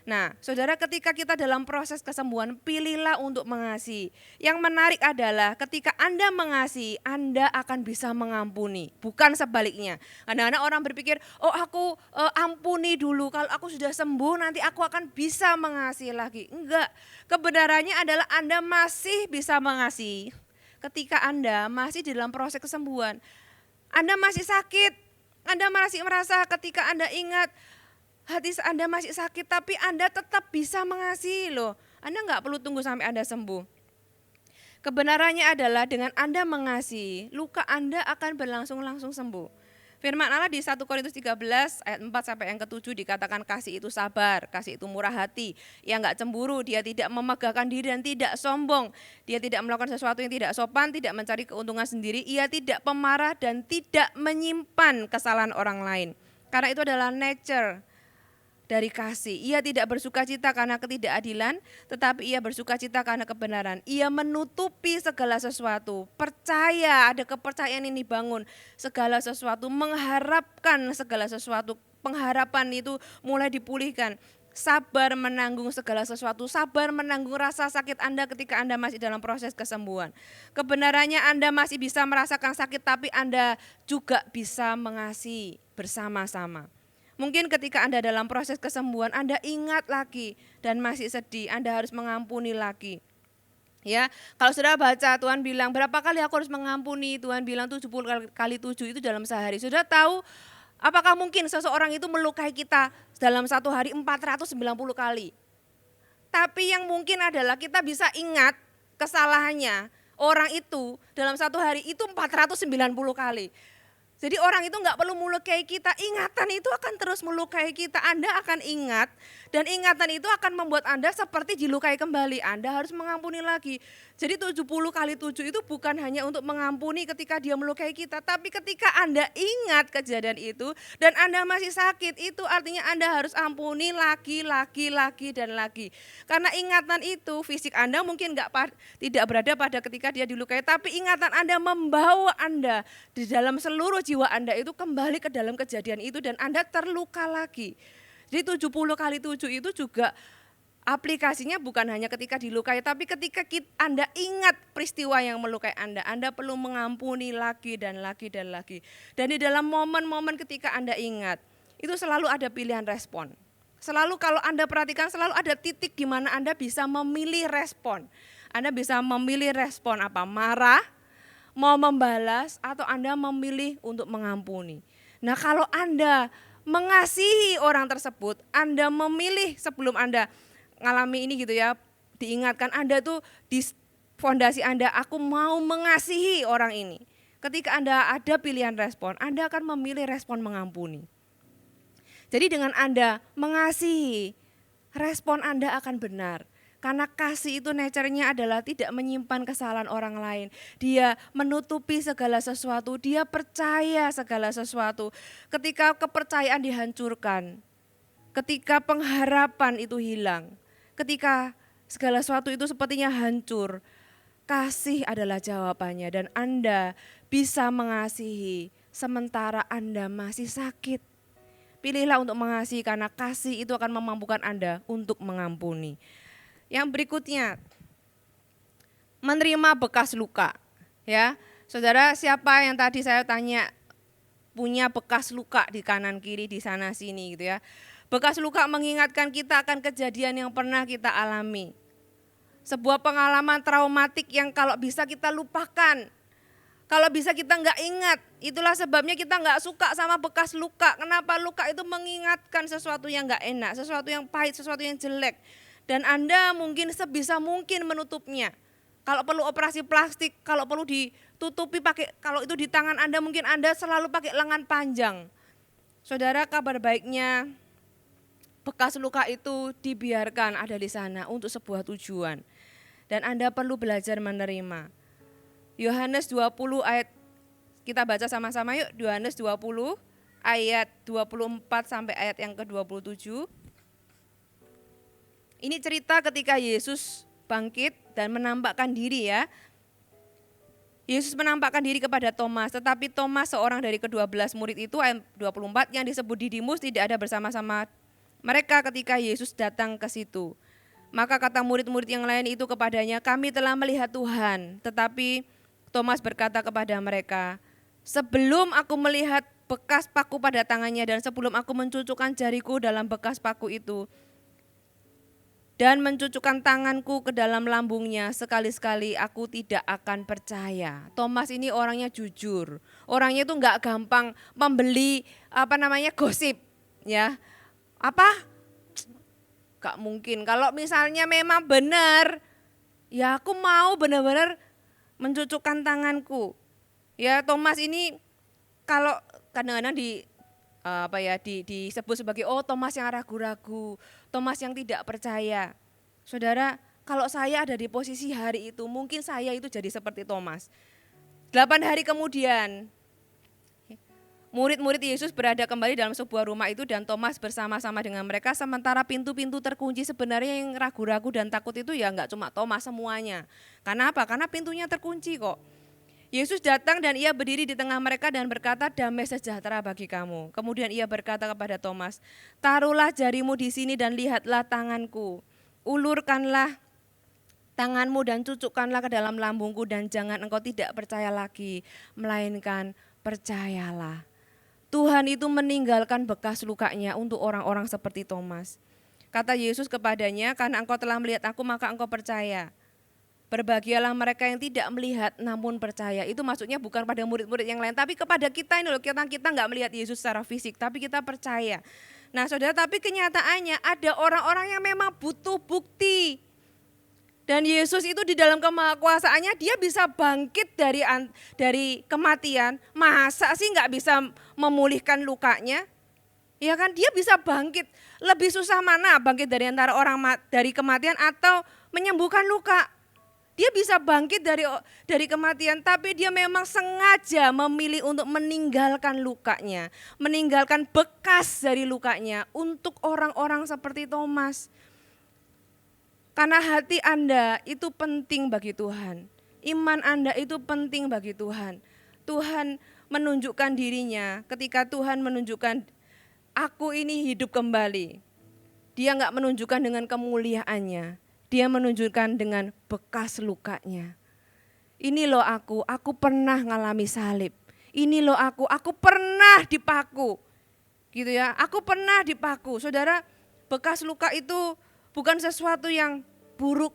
Nah, saudara, ketika kita dalam proses kesembuhan, pilihlah untuk mengasihi. Yang menarik adalah ketika Anda mengasihi, Anda akan bisa mengampuni. Bukan sebaliknya. Kadang-kadang orang berpikir, oh aku ampuni dulu. Kalau aku sudah sembuh nanti aku akan bisa mengasihi lagi. Enggak, kebenarannya adalah Anda masih bisa mengasihi. Ketika Anda masih di dalam proses kesembuhan, Anda masih sakit, Anda masih merasa ketika Anda ingat hati Anda masih sakit, tapi Anda tetap bisa mengasihi loh. Anda nggak perlu tunggu sampai Anda sembuh. Kebenarannya adalah dengan Anda mengasihi, luka Anda akan berlangsung sembuh. Firman Allah di 1 Korintus 13 ayat 4 sampai yang ke-7 dikatakan kasih itu sabar, kasih itu murah hati, ia enggak cemburu, dia tidak memegahkan diri dan tidak sombong, dia tidak melakukan sesuatu yang tidak sopan, tidak mencari keuntungan sendiri, ia tidak pemarah dan tidak menyimpan kesalahan orang lain. Karena itu adalah nature dari kasih. Ia tidak bersukacita karena ketidakadilan, tetapi ia bersukacita karena kebenaran. Ia menutupi segala sesuatu, percaya, ada kepercayaan ini bangun segala sesuatu, mengharapkan segala sesuatu. Pengharapan itu mulai dipulihkan. Sabar menanggung segala sesuatu, sabar menanggung rasa sakit Anda ketika Anda masih dalam proses kesembuhan. Kebenarannya Anda masih bisa merasakan sakit, tapi Anda juga bisa mengasihi bersama-sama. Mungkin ketika Anda dalam proses kesembuhan, Anda ingat lagi dan masih sedih, Anda harus mengampuni lagi. Ya, kalau sudah baca Tuhan bilang berapa kali aku harus mengampuni, Tuhan bilang 70 kali 7 itu dalam sehari. Sudah tahu apakah mungkin seseorang itu melukai kita dalam satu hari 490 kali? Tapi yang mungkin adalah kita bisa ingat kesalahannya orang itu dalam satu hari itu 490 kali. Jadi orang itu nggak perlu melukai kita, ingatan itu akan terus melukai kita. Anda akan ingat dan ingatan itu akan membuat Anda seperti dilukai kembali. Anda harus mengampuni lagi. Jadi 70 kali 7 itu bukan hanya untuk mengampuni ketika dia melukai kita, tapi ketika Anda ingat kejadian itu dan Anda masih sakit, itu artinya Anda harus ampuni lagi, dan lagi. Karena ingatan itu fisik Anda mungkin tidak berada pada ketika dia dilukai, tapi ingatan Anda membawa Anda di dalam seluruh jiwa Anda itu kembali ke dalam kejadian itu dan Anda terluka lagi. Jadi 70 kali 7 itu juga aplikasinya bukan hanya ketika dilukai, tapi ketika Anda ingat peristiwa yang melukai Anda perlu mengampuni lagi dan lagi dan lagi. Dan di dalam momen-momen ketika Anda ingat, itu selalu ada pilihan respon. Selalu kalau Anda perhatikan selalu ada titik di mana Anda bisa memilih respon. Anda bisa memilih respon apa? Marah, mau membalas, atau Anda memilih untuk mengampuni. Nah, kalau Anda mengasihi orang tersebut, Anda memilih sebelum Anda ngalami ini gitu ya, diingatkan Anda tuh di fondasi Anda, aku mau mengasihi orang ini. Ketika Anda ada pilihan respon, Anda akan memilih respon mengampuni. Jadi dengan Anda mengasihi, respon Anda akan benar. Karena kasih itu nature-nya adalah tidak menyimpan kesalahan orang lain. Dia menutupi segala sesuatu, dia percaya segala sesuatu. Ketika kepercayaan dihancurkan, ketika pengharapan itu hilang, ketika segala sesuatu itu sepertinya hancur, kasih adalah jawabannya dan Anda bisa mengasihi sementara Anda masih sakit. Pilihlah untuk mengasihi karena kasih itu akan memampukan Anda untuk mengampuni. Yang berikutnya, menerima bekas luka. Ya, saudara, siapa yang tadi saya tanya punya bekas luka di kanan kiri di sana sini gitu ya. Bekas luka mengingatkan kita akan kejadian yang pernah kita alami. Sebuah pengalaman traumatik yang kalau bisa kita lupakan. Kalau bisa kita nggak ingat, itulah sebabnya kita nggak suka sama bekas luka. Kenapa? Luka itu mengingatkan sesuatu yang nggak enak, sesuatu yang pahit, sesuatu yang jelek. Dan Anda mungkin sebisa mungkin menutupnya. Kalau perlu operasi plastik, kalau perlu ditutupi pakai, kalau itu di tangan Anda mungkin Anda selalu pakai lengan panjang. Saudara, kabar baiknya bekas luka itu dibiarkan ada di sana untuk sebuah tujuan. Dan Anda perlu belajar menerima. Yohanes 20 ayat, kita baca sama-sama yuk, Yohanes 20 ayat 24 sampai ayat yang ke-27. Ini cerita ketika Yesus bangkit dan menampakkan diri ya. Yesus menampakkan diri kepada Thomas, tetapi Thomas seorang dari ke-12 murid itu ayat 24 yang disebut Didimus tidak ada bersama-sama mereka ketika Yesus datang ke situ. Maka kata murid-murid yang lain itu kepadanya, kami telah melihat Tuhan. Tetapi Thomas berkata kepada mereka, sebelum aku melihat bekas paku pada tangannya dan sebelum aku mencucukkan jariku dalam bekas paku itu, dan mencucukkan tanganku ke dalam lambungnya, sekali-sekali aku tidak akan percaya. Thomas ini orangnya jujur, orangnya itu nggak gampang membeli gosip, ya. Gak mungkin. Kalau misalnya memang benar, ya aku mau benar-benar mencucukkan tanganku. Ya Thomas ini kalau kadang-kadang disebut sebagai Thomas yang ragu-ragu, Thomas yang tidak percaya. Saudara, kalau saya ada di posisi hari itu, mungkin saya itu jadi seperti Thomas. 8 hari kemudian, murid-murid Yesus berada kembali dalam sebuah rumah itu dan Thomas bersama-sama dengan mereka sementara pintu-pintu terkunci. Sebenarnya yang ragu-ragu dan takut itu ya enggak cuma Thomas semuanya. Karena apa? Karena pintunya terkunci kok. Yesus datang dan ia berdiri di tengah mereka dan berkata, damai sejahtera bagi kamu. Kemudian ia berkata kepada Thomas, taruhlah jarimu di sini dan lihatlah tanganku. Ulurkanlah tanganmu dan cucukkanlah ke dalam lambungku dan jangan engkau tidak percaya lagi, melainkan percayalah. Tuhan itu meninggalkan bekas lukanya untuk orang-orang seperti Thomas. Kata Yesus kepadanya, karena engkau telah melihat aku maka engkau percaya. Berbahagialah mereka yang tidak melihat namun percaya. Itu maksudnya bukan pada murid-murid yang lain, tapi kepada kita ini loh. Kita nggak melihat Yesus secara fisik, tapi kita percaya. Nah saudara, tapi kenyataannya ada orang-orang yang memang butuh bukti. Dan Yesus itu di dalam kemahakuasaannya dia bisa bangkit dari kematian. Masa sih nggak bisa memulihkan lukanya? Ya kan, dia bisa bangkit. Lebih susah mana bangkit dari antara dari kematian atau menyembuhkan luka? Dia bisa bangkit dari kematian, tapi dia memang sengaja memilih untuk meninggalkan lukanya, meninggalkan bekas dari lukanya untuk orang-orang seperti Thomas. Karena hati Anda itu penting bagi Tuhan. Iman Anda itu penting bagi Tuhan. Tuhan menunjukkan dirinya ketika Tuhan menunjukkan aku ini hidup kembali. Dia enggak menunjukkan dengan kemuliaannya. Dia menunjukkan dengan bekas lukanya. Ini loh aku pernah ngalami salib. Ini loh aku pernah dipaku. Gitu ya, aku pernah dipaku. Saudara, bekas luka itu bukan sesuatu yang buruk.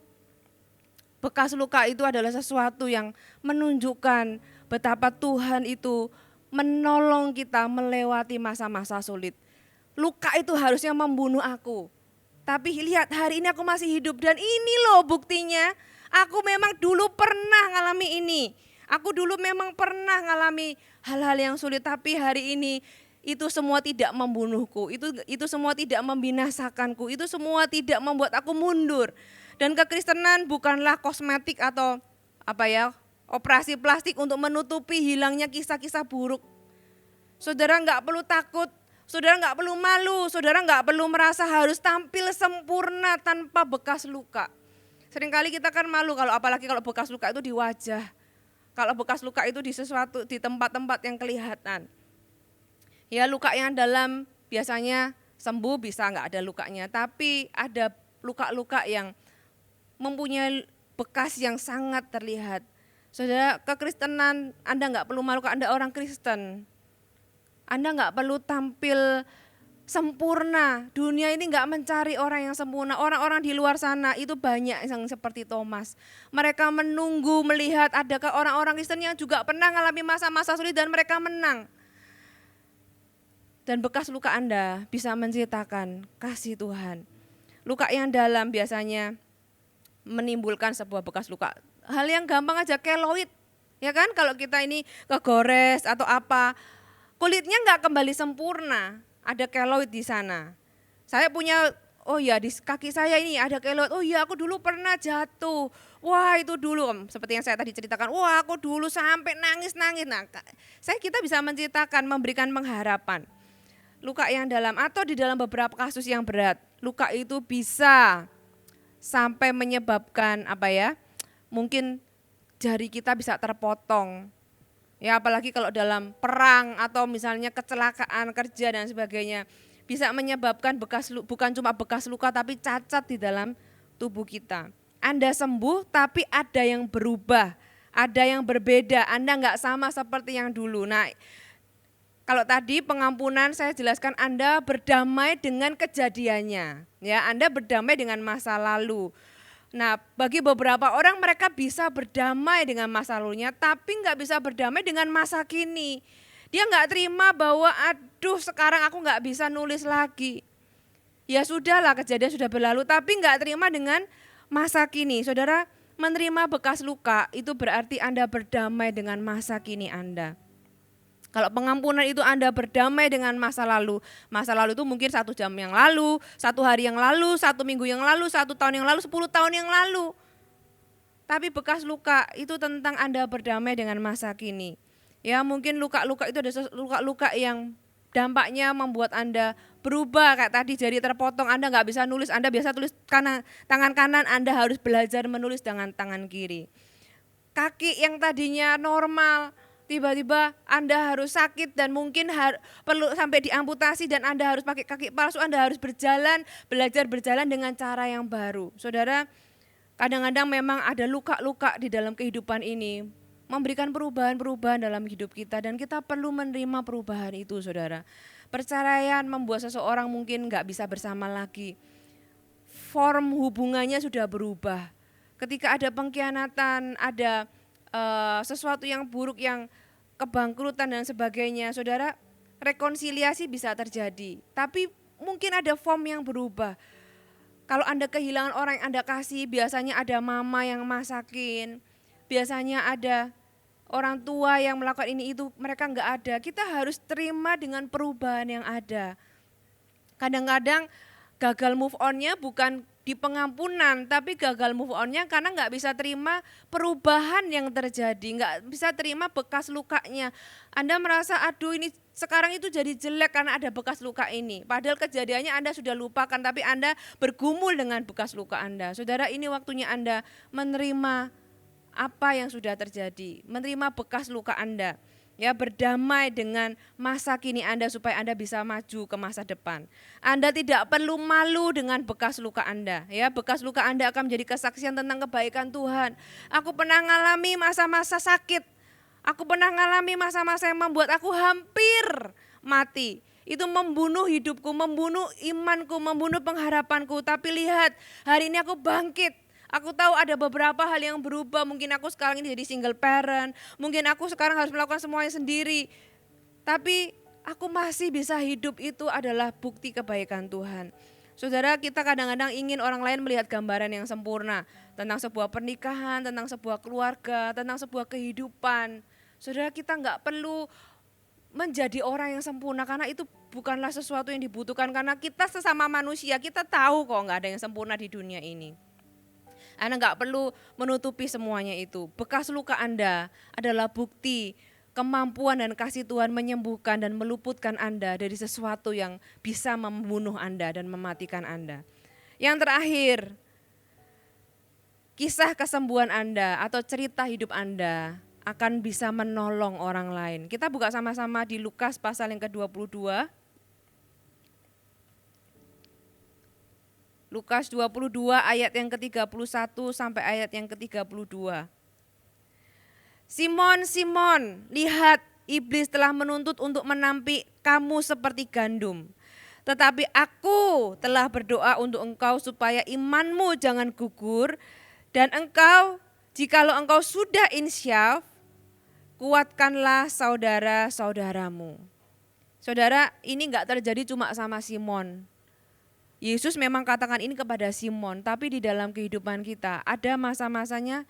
Bekas luka itu adalah sesuatu yang menunjukkan betapa Tuhan itu menolong kita melewati masa-masa sulit. Luka itu harusnya membunuh aku. Tapi lihat, hari ini aku masih hidup dan ini loh buktinya. Aku memang dulu pernah ngalami ini. Aku dulu memang pernah ngalami hal-hal yang sulit, tapi hari ini itu semua tidak membunuhku, itu semua tidak membinasakanku, itu semua tidak membuat aku mundur. Dan kekristenan bukanlah kosmetik atau operasi plastik untuk menutupi hilangnya kisah-kisah buruk. Saudara nggak perlu takut, saudara nggak perlu malu, saudara nggak perlu merasa harus tampil sempurna tanpa bekas luka. Seringkali kita kan malu apalagi kalau bekas luka itu di wajah, kalau bekas luka itu di tempat-tempat yang kelihatan. Ya, luka yang dalam biasanya sembuh, bisa nggak ada lukanya, tapi ada luka-luka yang mempunyai bekas yang sangat terlihat. Saudara, kekristenan Anda nggak perlu malu kalau Anda orang Kristen. Anda nggak perlu tampil sempurna. Dunia ini nggak mencari orang yang sempurna. Orang-orang di luar sana itu banyak yang seperti Thomas. Mereka menunggu melihat adakah orang-orang Kristen yang juga pernah mengalami masa-masa sulit dan mereka menang. Dan bekas luka Anda bisa menceritakan kasih Tuhan. Luka yang dalam biasanya menimbulkan sebuah bekas luka. Hal yang gampang aja, keloid. Ya kan, kalau kita ini kegores atau apa, kulitnya nggak kembali sempurna. Ada keloid di sana. Saya punya, di kaki saya ini ada keloid. Oh iya, aku dulu pernah jatuh. Wah, itu dulu, seperti yang saya tadi ceritakan. Wah, aku dulu sampai nangis-nangis. Nah, kita bisa menceritakan, memberikan pengharapan. Luka yang dalam atau di dalam beberapa kasus yang berat, luka itu bisa sampai menyebabkan mungkin jari kita bisa terpotong. Ya, apalagi kalau dalam perang atau misalnya kecelakaan kerja dan sebagainya, bisa menyebabkan bukan cuma bekas luka tapi cacat di dalam tubuh kita. Anda sembuh tapi ada yang berubah, ada yang berbeda, Anda enggak sama seperti yang dulu. Nah, kalau tadi pengampunan saya jelaskan Anda berdamai dengan kejadiannya, ya Anda berdamai dengan masa lalu. Nah, bagi beberapa orang mereka bisa berdamai dengan masa lalunya, tapi nggak bisa berdamai dengan masa kini. Dia nggak terima bahwa sekarang aku nggak bisa nulis lagi. Ya sudahlah, kejadian sudah berlalu, tapi nggak terima dengan masa kini. Saudara, menerima bekas luka itu berarti Anda berdamai dengan masa kini Anda. Kalau pengampunan itu Anda berdamai dengan masa lalu itu mungkin 1 jam yang lalu, 1 hari yang lalu, 1 minggu yang lalu, 1 tahun yang lalu, 10 tahun yang lalu. Tapi bekas luka itu tentang Anda berdamai dengan masa kini. Ya mungkin luka-luka itu ada luka-luka yang dampaknya membuat Anda berubah, kayak tadi jari terpotong, Anda nggak bisa nulis, Anda biasa tulis tangan kanan, Anda harus belajar menulis dengan tangan kiri. Kaki yang tadinya normal, tiba-tiba Anda harus sakit dan mungkin perlu sampai diamputasi dan Anda harus pakai kaki palsu, Anda harus belajar berjalan dengan cara yang baru. Saudara, kadang-kadang memang ada luka-luka di dalam kehidupan ini, memberikan perubahan-perubahan dalam hidup kita dan kita perlu menerima perubahan itu, saudara. Perceraian membuat seseorang mungkin gak bisa bersama lagi. Form hubungannya sudah berubah. Ketika ada pengkhianatan, ada sesuatu yang buruk, yang kebangkrutan dan sebagainya, saudara, rekonsiliasi bisa terjadi, tapi mungkin ada form yang berubah. Kalau Anda kehilangan orang yang Anda kasih, biasanya ada mama yang masakin, biasanya ada orang tua yang melakukan ini itu, mereka enggak ada. Kita harus terima dengan perubahan yang ada. Kadang-kadang gagal move on-nya bukan di pengampunan, tapi gagal move on-nya karena nggak bisa terima perubahan yang terjadi, nggak bisa terima bekas lukanya. Anda merasa, aduh ini sekarang itu jadi jelek karena ada bekas luka ini. Padahal kejadiannya Anda sudah lupakan, tapi Anda bergumul dengan bekas luka Anda. Saudara, ini waktunya Anda menerima apa yang sudah terjadi, menerima bekas luka Anda. Ya, berdamai dengan masa kini Anda supaya Anda bisa maju ke masa depan. Anda tidak perlu malu dengan bekas luka Anda. Ya, bekas luka Anda akan menjadi kesaksian tentang kebaikan Tuhan. Aku pernah mengalami masa-masa sakit. Aku pernah mengalami masa-masa yang membuat aku hampir mati. Itu membunuh hidupku, membunuh imanku, membunuh pengharapanku. Tapi lihat, hari ini aku bangkit. Aku tahu ada beberapa hal yang berubah, mungkin aku sekarang ini jadi single parent, mungkin aku sekarang harus melakukan semuanya sendiri. Tapi aku masih bisa hidup, itu adalah bukti kebaikan Tuhan. Saudara, kita kadang-kadang ingin orang lain melihat gambaran yang sempurna tentang sebuah pernikahan, tentang sebuah keluarga, tentang sebuah kehidupan. Saudara, kita nggak perlu menjadi orang yang sempurna karena itu bukanlah sesuatu yang dibutuhkan, karena kita sesama manusia, kita tahu kok nggak ada yang sempurna di dunia ini. Anda nggak perlu menutupi semuanya itu. Bekas luka Anda adalah bukti kemampuan dan kasih Tuhan menyembuhkan dan meluputkan Anda dari sesuatu yang bisa membunuh Anda dan mematikan Anda. Yang terakhir, kisah kesembuhan Anda atau cerita hidup Anda akan bisa menolong orang lain. Kita buka sama-sama di Lukas pasal yang ke-22. Lukas 22 ayat yang ke-31 sampai ayat yang ke-32. Simon, Simon, lihat iblis telah menuntut untuk menampi kamu seperti gandum. Tetapi aku telah berdoa untuk engkau supaya imanmu jangan gugur. Dan engkau, jikalau engkau sudah insyaf, kuatkanlah saudara-saudaramu. Saudara, ini enggak terjadi cuma sama Simon. Yesus memang katakan ini kepada Simon, tapi di dalam kehidupan kita ada masa-masanya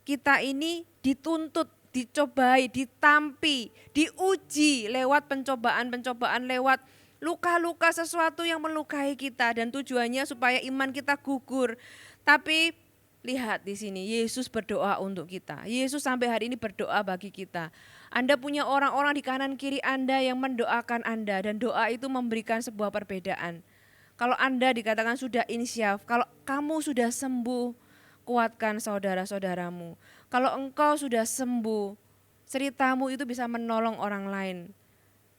kita ini dituntut, dicobai, ditampi, diuji lewat pencobaan-pencobaan, lewat luka-luka, sesuatu yang melukai kita, dan tujuannya supaya iman kita gugur. Tapi lihat di sini, Yesus berdoa untuk kita. Yesus sampai hari ini berdoa bagi kita. Anda punya orang-orang di kanan kiri Anda yang mendoakan Anda, dan doa itu memberikan sebuah perbedaan. Kalau Anda dikatakan sudah insyaf, kalau kamu sudah sembuh, kuatkan saudara-saudaramu. Kalau engkau sudah sembuh, ceritamu itu bisa menolong orang lain.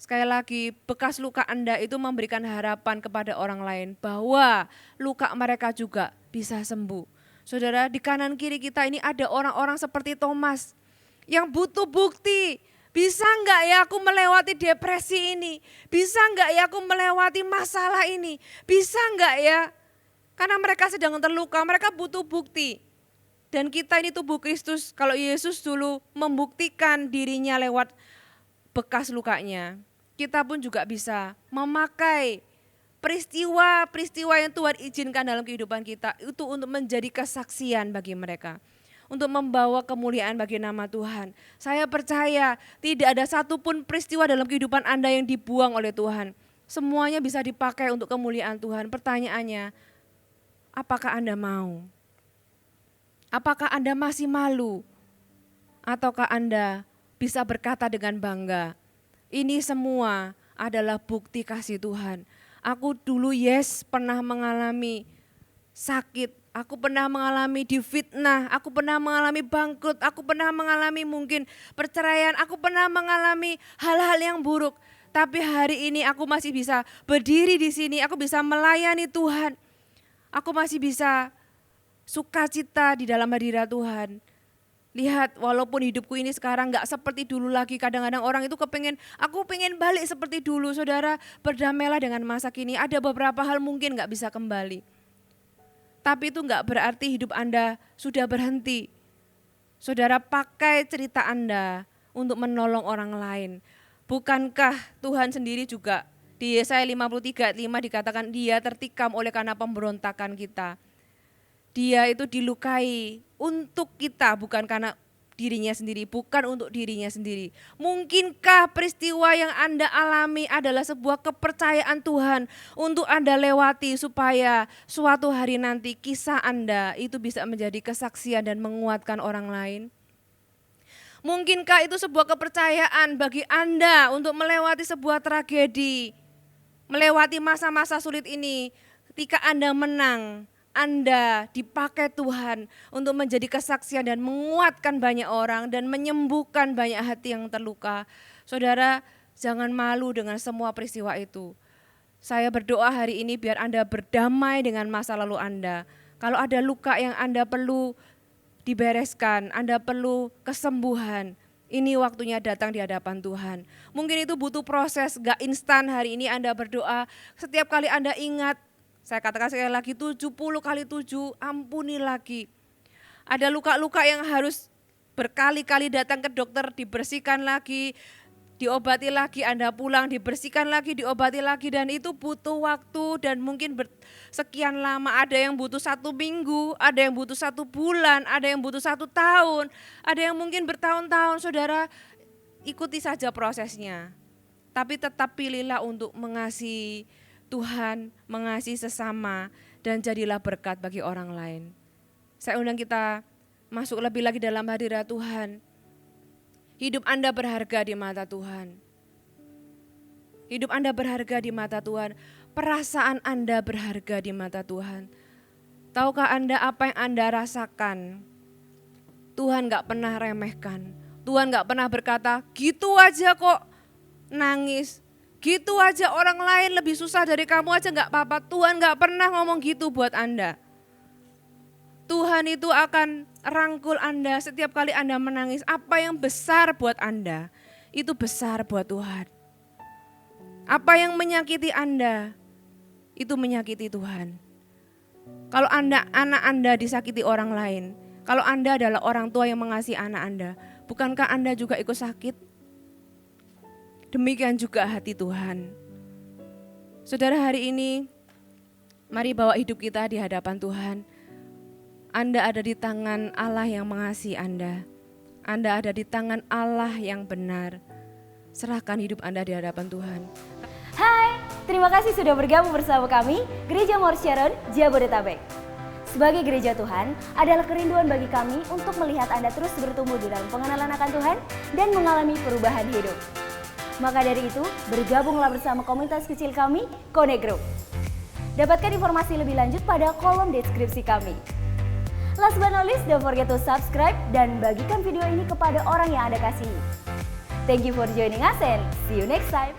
Sekali lagi, bekas luka Anda itu memberikan harapan kepada orang lain bahwa luka mereka juga bisa sembuh. Saudara, di kanan kiri kita ini ada orang-orang seperti Thomas yang butuh bukti. Bisa enggak ya aku melewati depresi ini? Bisa enggak ya aku melewati masalah ini? Bisa enggak ya? Karena mereka sedang terluka, mereka butuh bukti. Dan kita ini tubuh Kristus, kalau Yesus dulu membuktikan dirinya lewat bekas lukanya, kita pun juga bisa memakai peristiwa-peristiwa yang Tuhan izinkan dalam kehidupan kita itu untuk menjadi kesaksian bagi mereka. Untuk membawa kemuliaan bagi nama Tuhan. Saya percaya tidak ada satupun peristiwa dalam kehidupan Anda yang dibuang oleh Tuhan. Semuanya bisa dipakai untuk kemuliaan Tuhan. Pertanyaannya, apakah Anda mau? Apakah Anda masih malu? Ataukah Anda bisa berkata dengan bangga, ini semua adalah bukti kasih Tuhan. Aku dulu pernah mengalami sakit. Aku pernah mengalami difitnah, aku pernah mengalami bangkrut, aku pernah mengalami mungkin perceraian, aku pernah mengalami hal-hal yang buruk. Tapi hari ini aku masih bisa berdiri di sini, aku bisa melayani Tuhan. Aku masih bisa sukacita di dalam hadirat Tuhan. Lihat, walaupun hidupku ini sekarang gak seperti dulu lagi, kadang-kadang orang itu aku pengen balik seperti dulu. Saudara, berdamailah dengan masa kini, ada beberapa hal mungkin gak bisa kembali. Tapi itu enggak berarti hidup Anda sudah berhenti. Saudara, pakai cerita Anda untuk menolong orang lain. Bukankah Tuhan sendiri juga Di Yesaya 53 ayat 5 dikatakan dia tertikam oleh karena pemberontakan kita. Dia itu dilukai untuk kita, bukan karena dirinya sendiri, bukan untuk dirinya sendiri. Mungkinkah peristiwa yang Anda alami adalah sebuah kepercayaan Tuhan untuk Anda lewati supaya suatu hari nanti kisah Anda itu bisa menjadi kesaksian dan menguatkan orang lain? Mungkinkah itu sebuah kepercayaan bagi Anda untuk melewati sebuah tragedi, melewati masa-masa sulit ini, ketika Anda menang, Anda dipakai Tuhan untuk menjadi kesaksian dan menguatkan banyak orang dan menyembuhkan banyak hati yang terluka. Saudara, jangan malu dengan semua peristiwa itu. Saya berdoa hari ini biar Anda berdamai dengan masa lalu Anda. Kalau ada luka yang Anda perlu dibereskan, Anda perlu kesembuhan, ini waktunya datang di hadapan Tuhan. Mungkin itu butuh proses, gak instan. Hari ini Anda berdoa, setiap kali Anda ingat, saya katakan sekali lagi 70 kali 7, ampuni lagi. Ada luka-luka yang harus berkali-kali datang ke dokter, dibersihkan lagi, diobati lagi, Anda pulang, dibersihkan lagi, diobati lagi, dan itu butuh waktu dan mungkin sekian lama. Ada yang butuh 1 minggu, ada yang butuh 1 bulan, ada yang butuh 1 tahun, ada yang mungkin bertahun-tahun. Saudara, ikuti saja prosesnya, tapi tetap pilihlah untuk mengasihi Tuhan, mengasihi sesama, dan jadilah berkat bagi orang lain. Saya undang kita masuk lebih lagi dalam hadirat Tuhan. Hidup Anda berharga di mata Tuhan. Hidup Anda berharga di mata Tuhan. Perasaan Anda berharga di mata Tuhan. Tahukah Anda apa yang Anda rasakan? Tuhan gak pernah remehkan. Tuhan gak pernah berkata, gitu aja kok nangis. Gitu aja orang lain lebih susah dari kamu aja gak apa-apa. Tuhan gak pernah ngomong gitu buat Anda. Tuhan itu akan rangkul Anda setiap kali Anda menangis. Apa yang besar buat Anda, itu besar buat Tuhan. Apa yang menyakiti Anda, itu menyakiti Tuhan. Kalau anak Anda disakiti orang lain, kalau Anda adalah orang tua yang mengasihi anak Anda, bukankah Anda juga ikut sakit? Demikian juga hati Tuhan. Saudara, hari ini mari bawa hidup kita di hadapan Tuhan. Anda ada di tangan Allah yang mengasihi Anda. Anda ada di tangan Allah yang benar. Serahkan hidup Anda di hadapan Tuhan. Hai, terima kasih sudah bergabung bersama kami, Gereja Mount Sharon, Jabodetabek. Sebagai gereja Tuhan, adalah kerinduan bagi kami untuk melihat Anda terus bertumbuh di dalam pengenalan akan Tuhan dan mengalami perubahan hidup. Maka dari itu, bergabunglah bersama komunitas kecil kami, Connect Group. Dapatkan informasi lebih lanjut pada kolom deskripsi kami. Last but not least, don't forget to subscribe dan bagikan video ini kepada orang yang Anda kasihi. Thank you for joining us and see you next time.